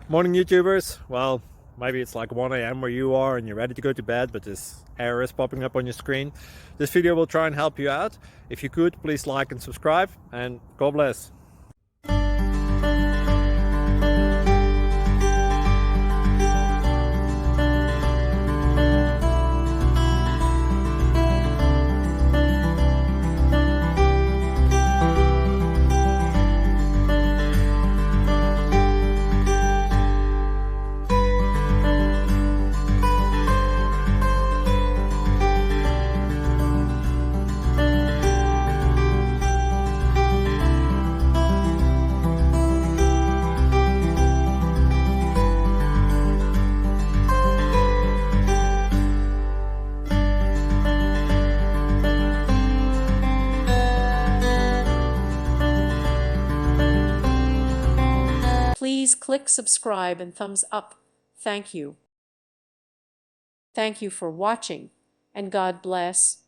Morning YouTubers. Well, maybe it's like 1 a.m. where you are and you're ready to go to bed, but this error is popping up on your screen. This video will try and help you out. If you could, please like and subscribe, and God bless. Please click subscribe and thumbs up. Thank you. Thank you for watching, and God bless.